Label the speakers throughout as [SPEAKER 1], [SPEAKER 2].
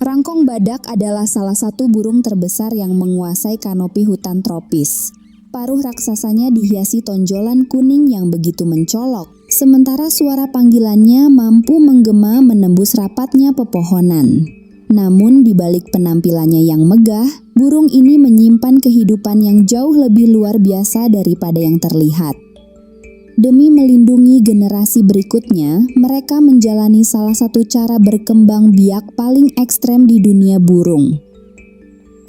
[SPEAKER 1] Rangkong badak adalah salah satu burung terbesar yang menguasai kanopi hutan tropis. Paruh raksasanya dihiasi tonjolan kuning yang begitu mencolok, sementara suara panggilannya mampu menggema menembus rapatnya pepohonan. Namun di balik penampilannya yang megah, burung ini menyimpan kehidupan yang jauh lebih luar biasa daripada yang terlihat. Demi melindungi generasi berikutnya, mereka menjalani salah satu cara berkembang biak paling ekstrem di dunia burung.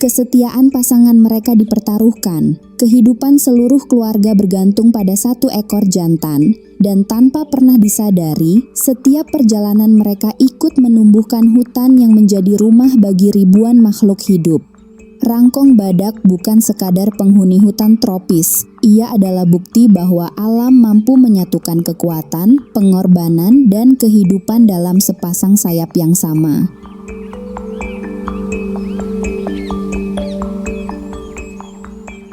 [SPEAKER 1] Kesetiaan pasangan mereka dipertaruhkan, kehidupan seluruh keluarga bergantung pada satu ekor jantan, dan tanpa pernah disadari, setiap perjalanan mereka ikut menumbuhkan hutan yang menjadi rumah bagi ribuan makhluk hidup. Rangkong badak bukan sekadar penghuni hutan tropis, ia adalah bukti bahwa alam mampu menyatukan kekuatan, pengorbanan, dan kehidupan dalam sepasang sayap yang sama.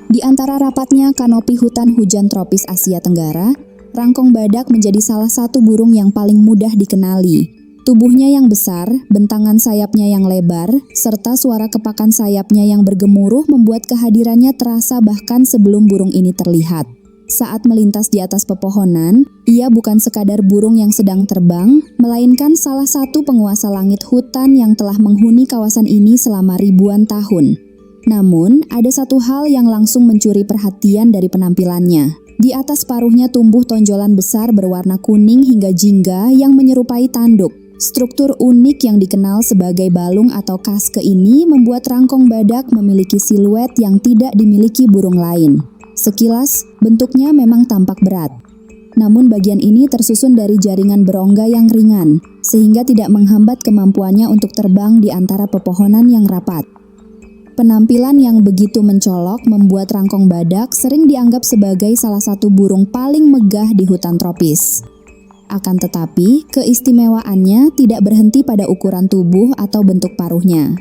[SPEAKER 1] Di antara rapatnya kanopi hutan hujan tropis Asia Tenggara, rangkong badak menjadi salah satu burung yang paling mudah dikenali. Tubuhnya yang besar, bentangan sayapnya yang lebar, serta suara kepakan sayapnya yang bergemuruh membuat kehadirannya terasa bahkan sebelum burung ini terlihat. Saat melintas di atas pepohonan, ia bukan sekadar burung yang sedang terbang, melainkan salah satu penguasa langit hutan yang telah menghuni kawasan ini selama ribuan tahun. Namun, ada satu hal yang langsung mencuri perhatian dari penampilannya. Di atas paruhnya tumbuh tonjolan besar berwarna kuning hingga jingga yang menyerupai tanduk. Struktur unik yang dikenal sebagai balung atau kaske ini membuat rangkong badak memiliki siluet yang tidak dimiliki burung lain. Sekilas, bentuknya memang tampak berat. Namun bagian ini tersusun dari jaringan berongga yang ringan, sehingga tidak menghambat kemampuannya untuk terbang di antara pepohonan yang rapat. Penampilan yang begitu mencolok membuat rangkong badak sering dianggap sebagai salah satu burung paling megah di hutan tropis. Akan tetapi, keistimewaannya tidak berhenti pada ukuran tubuh atau bentuk paruhnya.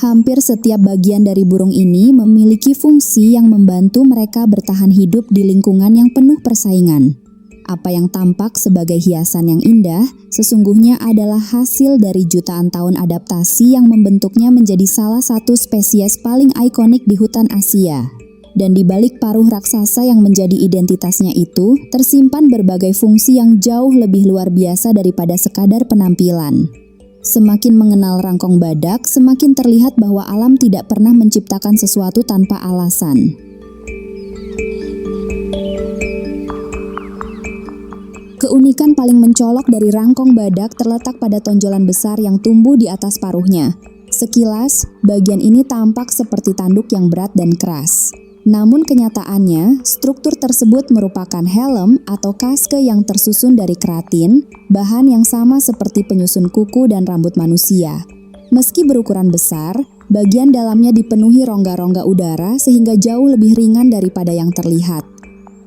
[SPEAKER 1] Hampir setiap bagian dari burung ini memiliki fungsi yang membantu mereka bertahan hidup di lingkungan yang penuh persaingan. Apa yang tampak sebagai hiasan yang indah, sesungguhnya adalah hasil dari jutaan tahun adaptasi yang membentuknya menjadi salah satu spesies paling ikonik di hutan Asia. Dan di balik paruh raksasa yang menjadi identitasnya itu, tersimpan berbagai fungsi yang jauh lebih luar biasa daripada sekadar penampilan. Semakin mengenal rangkong badak, semakin terlihat bahwa alam tidak pernah menciptakan sesuatu tanpa alasan. Keunikan paling mencolok dari rangkong badak terletak pada tonjolan besar yang tumbuh di atas paruhnya. Sekilas, bagian ini tampak seperti tanduk yang berat dan keras. Namun kenyataannya, struktur tersebut merupakan helm atau kaske yang tersusun dari keratin, bahan yang sama seperti penyusun kuku dan rambut manusia. Meski berukuran besar, bagian dalamnya dipenuhi rongga-rongga udara sehingga jauh lebih ringan daripada yang terlihat.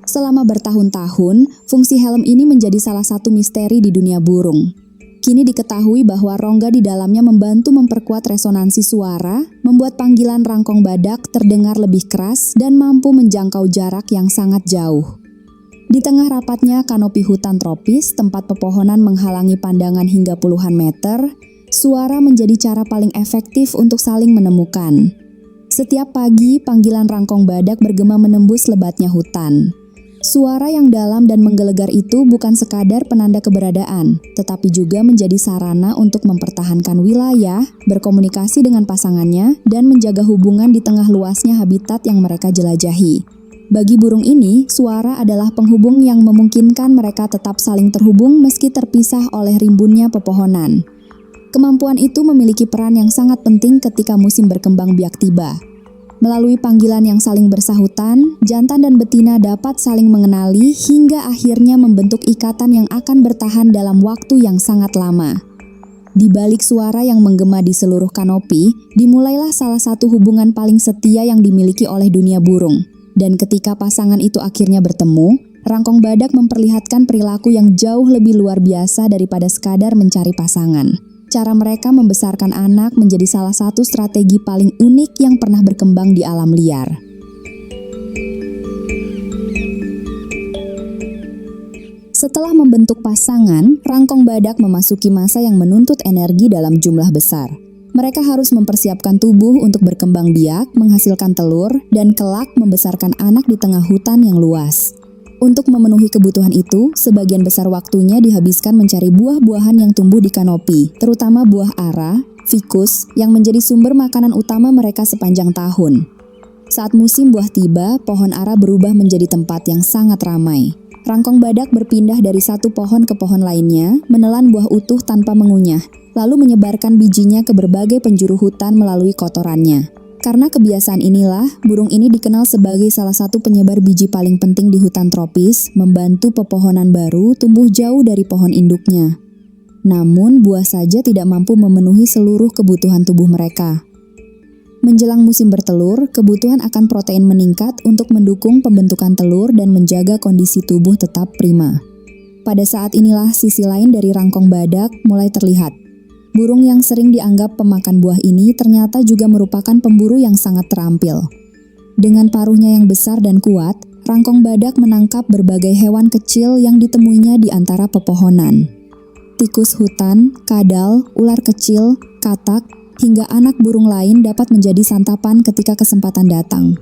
[SPEAKER 1] Selama bertahun-tahun, fungsi helm ini menjadi salah satu misteri di dunia burung. Kini diketahui bahwa rongga di dalamnya membantu memperkuat resonansi suara, membuat panggilan rangkong badak terdengar lebih keras dan mampu menjangkau jarak yang sangat jauh. Di tengah rapatnya kanopi hutan tropis, tempat pepohonan menghalangi pandangan hingga puluhan meter, suara menjadi cara paling efektif untuk saling menemukan. Setiap pagi, panggilan rangkong badak bergema menembus lebatnya hutan. Suara yang dalam dan menggelegar itu bukan sekadar penanda keberadaan, tetapi juga menjadi sarana untuk mempertahankan wilayah, berkomunikasi dengan pasangannya, dan menjaga hubungan di tengah luasnya habitat yang mereka jelajahi. Bagi burung ini, suara adalah penghubung yang memungkinkan mereka tetap saling terhubung meski terpisah oleh rimbunnya pepohonan. Kemampuan itu memiliki peran yang sangat penting ketika musim berkembang biak tiba. Melalui panggilan yang saling bersahutan, jantan dan betina dapat saling mengenali hingga akhirnya membentuk ikatan yang akan bertahan dalam waktu yang sangat lama. Di balik suara yang menggema di seluruh kanopi, dimulailah salah satu hubungan paling setia yang dimiliki oleh dunia burung. Dan ketika pasangan itu akhirnya bertemu, rangkong badak memperlihatkan perilaku yang jauh lebih luar biasa daripada sekadar mencari pasangan. cara mereka membesarkan anak menjadi salah satu strategi paling unik yang pernah berkembang di alam liar. Setelah membentuk pasangan, rangkong badak memasuki masa yang menuntut energi dalam jumlah besar. Mereka harus mempersiapkan tubuh untuk berkembang biak, menghasilkan telur, dan kelak membesarkan anak di tengah hutan yang luas. Untuk memenuhi kebutuhan itu, sebagian besar waktunya dihabiskan mencari buah-buahan yang tumbuh di kanopi, terutama buah ara, ficus, yang menjadi sumber makanan utama mereka sepanjang tahun. Saat musim buah tiba, pohon ara berubah menjadi tempat yang sangat ramai. Rangkong badak berpindah dari satu pohon ke pohon lainnya, menelan buah utuh tanpa mengunyah, lalu menyebarkan bijinya ke berbagai penjuru hutan melalui kotorannya. Karena kebiasaan inilah, burung ini dikenal sebagai salah satu penyebar biji paling penting di hutan tropis, membantu pepohonan baru tumbuh jauh dari pohon induknya. Namun, buah saja tidak mampu memenuhi seluruh kebutuhan tubuh mereka. Menjelang musim bertelur, kebutuhan akan protein meningkat untuk mendukung pembentukan telur dan menjaga kondisi tubuh tetap prima. Pada saat inilah sisi lain dari rangkong badak mulai terlihat. Burung yang sering dianggap pemakan buah ini ternyata juga merupakan pemburu yang sangat terampil. Dengan paruhnya yang besar dan kuat, rangkong badak menangkap berbagai hewan kecil yang ditemuinya di antara pepohonan. Tikus hutan, kadal, ular kecil, katak, hingga anak burung lain dapat menjadi santapan ketika kesempatan datang.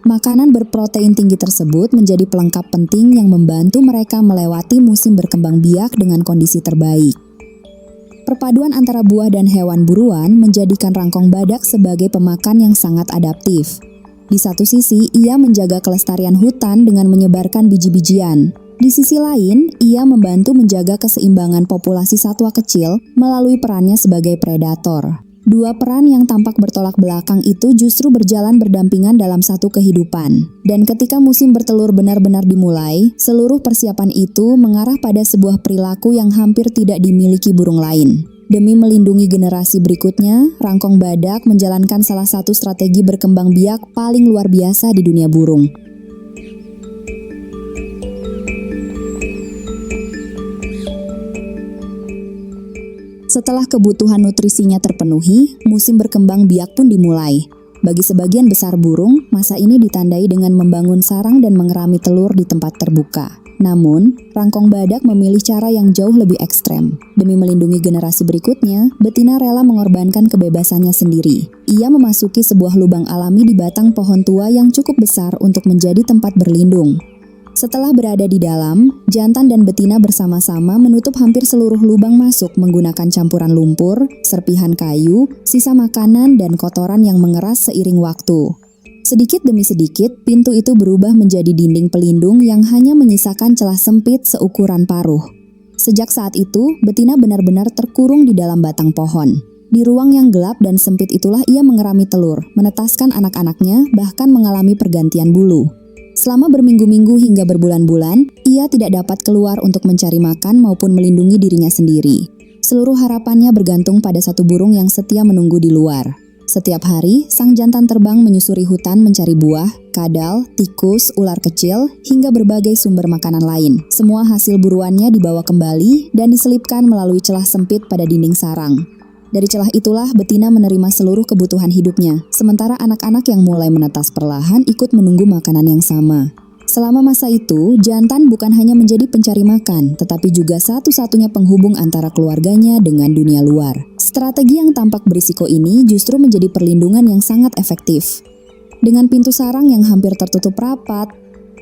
[SPEAKER 1] Makanan berprotein tinggi tersebut menjadi pelengkap penting yang membantu mereka melewati musim berkembang biak dengan kondisi terbaik. Perpaduan antara buah dan hewan buruan menjadikan rangkong badak sebagai pemakan yang sangat adaptif. Di satu sisi, ia menjaga kelestarian hutan dengan menyebarkan biji-bijian. Di sisi lain, ia membantu menjaga keseimbangan populasi satwa kecil melalui perannya sebagai predator. Dua peran yang tampak bertolak belakang itu justru berjalan berdampingan dalam satu kehidupan. Dan ketika musim bertelur benar-benar dimulai, seluruh persiapan itu mengarah pada sebuah perilaku yang hampir tidak dimiliki burung lain. Demi melindungi generasi berikutnya, rangkong badak menjalankan salah satu strategi berkembang biak paling luar biasa di dunia burung. Setelah kebutuhan nutrisinya terpenuhi, musim berkembang biak pun dimulai. Bagi sebagian besar burung, masa ini ditandai dengan membangun sarang dan mengerami telur di tempat terbuka. Namun, rangkong badak memilih cara yang jauh lebih ekstrem. Demi melindungi generasi berikutnya, betina rela mengorbankan kebebasannya sendiri. Ia memasuki sebuah lubang alami di batang pohon tua yang cukup besar untuk menjadi tempat berlindung. Setelah berada di dalam, jantan dan betina bersama-sama menutup hampir seluruh lubang masuk menggunakan campuran lumpur, serpihan kayu, sisa makanan, dan kotoran yang mengeras seiring waktu. Sedikit demi sedikit, pintu itu berubah menjadi dinding pelindung yang hanya menyisakan celah sempit seukuran paruh. Sejak saat itu, betina benar-benar terkurung di dalam batang pohon. Di ruang yang gelap dan sempit itulah ia mengerami telur, menetaskan anak-anaknya, bahkan mengalami pergantian bulu. Selama berminggu-minggu hingga berbulan-bulan, ia tidak dapat keluar untuk mencari makan maupun melindungi dirinya sendiri. Seluruh harapannya bergantung pada satu burung yang setia menunggu di luar. Setiap hari, sang jantan terbang menyusuri hutan mencari buah, kadal, tikus, ular kecil, hingga berbagai sumber makanan lain. Semua hasil buruannya dibawa kembali dan diselipkan melalui celah sempit pada dinding sarang. Dari celah itulah betina menerima seluruh kebutuhan hidupnya, sementara anak-anak yang mulai menetas perlahan ikut menunggu makanan yang sama. Selama masa itu, jantan bukan hanya menjadi pencari makan, tetapi juga satu-satunya penghubung antara keluarganya dengan dunia luar. Strategi yang tampak berisiko ini justru menjadi perlindungan yang sangat efektif. Dengan pintu sarang yang hampir tertutup rapat,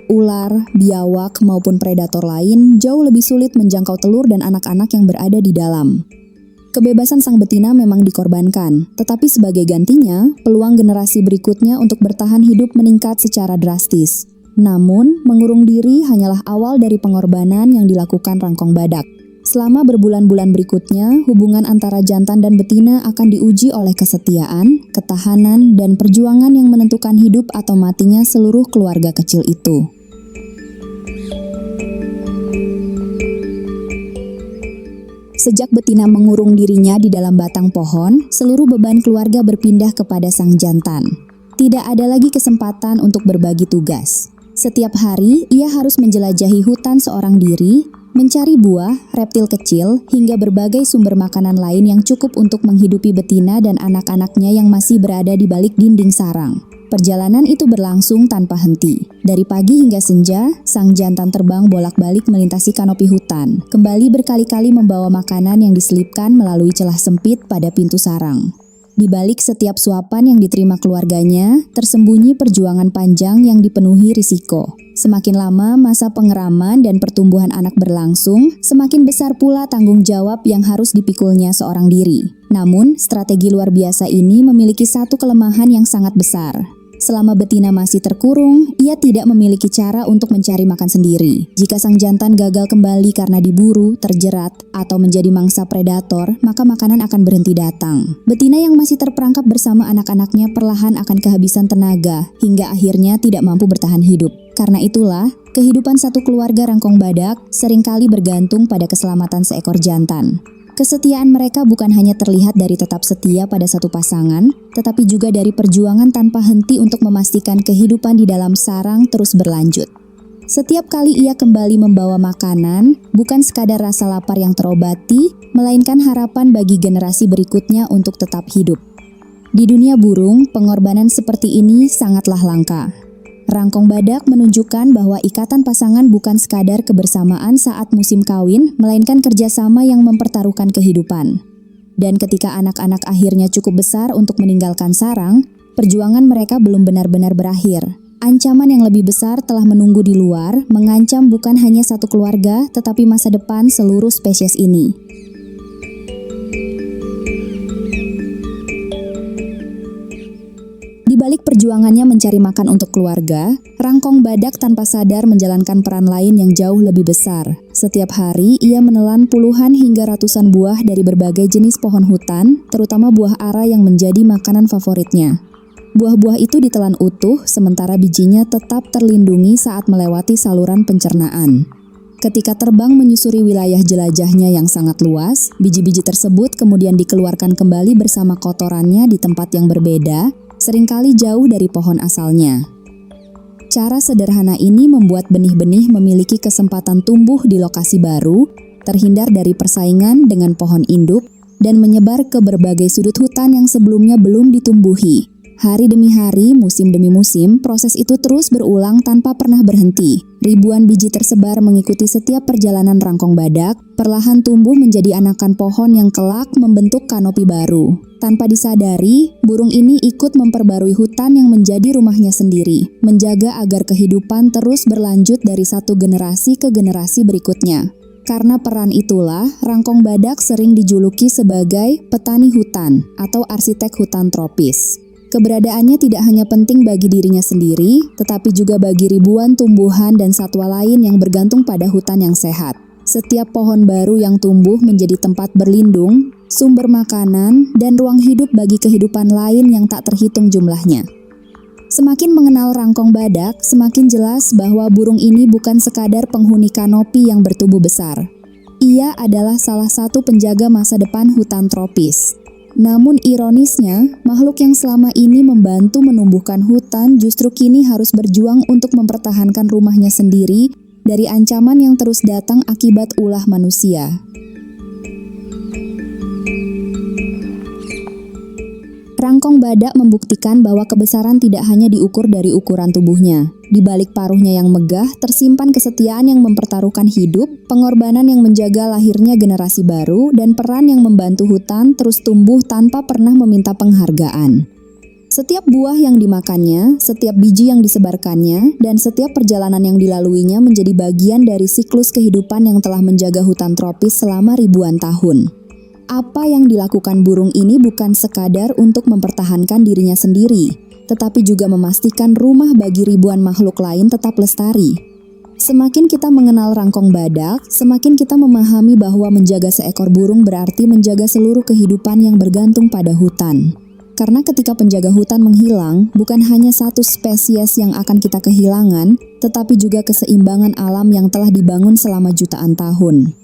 [SPEAKER 1] ular, biawak, maupun predator lain jauh lebih sulit menjangkau telur dan anak-anak yang berada di dalam. Kebebasan sang betina memang dikorbankan, tetapi sebagai gantinya, peluang generasi berikutnya untuk bertahan hidup meningkat secara drastis. Namun, mengurung diri hanyalah awal dari pengorbanan yang dilakukan rangkong badak. Selama berbulan-bulan berikutnya, hubungan antara jantan dan betina akan diuji oleh kesetiaan, ketahanan, dan perjuangan yang menentukan hidup atau matinya seluruh keluarga kecil itu. Sejak betina mengurung dirinya di dalam batang pohon, seluruh beban keluarga berpindah kepada sang jantan. Tidak ada lagi kesempatan untuk berbagi tugas. Setiap hari, ia harus menjelajahi hutan seorang diri, mencari buah, reptil kecil, hingga berbagai sumber makanan lain yang cukup untuk menghidupi betina dan anak-anaknya yang masih berada di balik dinding sarang. Perjalanan itu berlangsung tanpa henti. Dari pagi hingga senja, sang jantan terbang bolak-balik melintasi kanopi hutan, kembali berkali-kali membawa makanan yang diselipkan melalui celah sempit pada pintu sarang. Di balik setiap suapan yang diterima keluarganya, tersembunyi perjuangan panjang yang dipenuhi risiko. Semakin lama masa pengeraman dan pertumbuhan anak berlangsung, semakin besar pula tanggung jawab yang harus dipikulnya seorang diri. Namun, strategi luar biasa ini memiliki satu kelemahan yang sangat besar. Selama betina masih terkurung, ia tidak memiliki cara untuk mencari makan sendiri. Jika sang jantan gagal kembali karena diburu, terjerat, atau menjadi mangsa predator, maka makanan akan berhenti datang. Betina yang masih terperangkap bersama anak-anaknya perlahan akan kehabisan tenaga, hingga akhirnya tidak mampu bertahan hidup. Karena itulah, kehidupan satu keluarga rangkong badak seringkali bergantung pada keselamatan seekor jantan. Kesetiaan mereka bukan hanya terlihat dari tetap setia pada satu pasangan, tetapi juga dari perjuangan tanpa henti untuk memastikan kehidupan di dalam sarang terus berlanjut. Setiap kali ia kembali membawa makanan, bukan sekadar rasa lapar yang terobati, melainkan harapan bagi generasi berikutnya untuk tetap hidup. Di dunia burung, pengorbanan seperti ini sangatlah langka. Rangkong badak menunjukkan bahwa ikatan pasangan bukan sekadar kebersamaan saat musim kawin, melainkan kerjasama yang mempertaruhkan kehidupan. Dan ketika anak-anak akhirnya cukup besar untuk meninggalkan sarang, perjuangan mereka belum benar-benar berakhir. Ancaman yang lebih besar telah menunggu di luar, mengancam bukan hanya satu keluarga, tetapi masa depan seluruh spesies ini. Di balik perjuangannya mencari makan untuk keluarga, rangkong badak tanpa sadar menjalankan peran lain yang jauh lebih besar. Setiap hari, ia menelan puluhan hingga ratusan buah dari berbagai jenis pohon hutan, terutama buah ara yang menjadi makanan favoritnya. Buah-buah itu ditelan utuh, sementara bijinya tetap terlindungi saat melewati saluran pencernaan. Ketika terbang menyusuri wilayah jelajahnya yang sangat luas, biji-biji tersebut kemudian dikeluarkan kembali bersama kotorannya di tempat yang berbeda, seringkali jauh dari pohon asalnya. Cara sederhana ini membuat benih-benih memiliki kesempatan tumbuh di lokasi baru, terhindar dari persaingan dengan pohon induk, dan menyebar ke berbagai sudut hutan yang sebelumnya belum ditumbuhi. Hari demi hari, musim demi musim, proses itu terus berulang tanpa pernah berhenti. Ribuan biji tersebar mengikuti setiap perjalanan rangkong badak, perlahan tumbuh menjadi anakan pohon yang kelak membentuk kanopi baru. Tanpa disadari, burung ini ikut memperbarui hutan yang menjadi rumahnya sendiri, menjaga agar kehidupan terus berlanjut dari satu generasi ke generasi berikutnya. Karena peran itulah, rangkong badak sering dijuluki sebagai petani hutan atau arsitek hutan tropis. Keberadaannya tidak hanya penting bagi dirinya sendiri, tetapi juga bagi ribuan tumbuhan dan satwa lain yang bergantung pada hutan yang sehat. Setiap pohon baru yang tumbuh menjadi tempat berlindung, sumber makanan, dan ruang hidup bagi kehidupan lain yang tak terhitung jumlahnya. Semakin mengenal rangkong badak, semakin jelas bahwa burung ini bukan sekadar penghuni kanopi yang bertubuh besar. Ia adalah salah satu penjaga masa depan hutan tropis. Namun ironisnya, makhluk yang selama ini membantu menumbuhkan hutan justru kini harus berjuang untuk mempertahankan rumahnya sendiri dari ancaman yang terus datang akibat ulah manusia. Rangkong badak membuktikan bahwa kebesaran tidak hanya diukur dari ukuran tubuhnya. Di balik paruhnya yang megah, tersimpan kesetiaan yang mempertaruhkan hidup, pengorbanan yang menjaga lahirnya generasi baru, dan peran yang membantu hutan terus tumbuh tanpa pernah meminta penghargaan. Setiap buah yang dimakannya, setiap biji yang disebarkannya, dan setiap perjalanan yang dilaluinya menjadi bagian dari siklus kehidupan yang telah menjaga hutan tropis selama ribuan tahun. Apa yang dilakukan burung ini bukan sekadar untuk mempertahankan dirinya sendiri, tetapi juga memastikan rumah bagi ribuan makhluk lain tetap lestari. Semakin kita mengenal rangkong badak, semakin kita memahami bahwa menjaga seekor burung berarti menjaga seluruh kehidupan yang bergantung pada hutan. Karena ketika penjaga hutan menghilang, bukan hanya satu spesies yang akan kita kehilangan, tetapi juga keseimbangan alam yang telah dibangun selama jutaan tahun.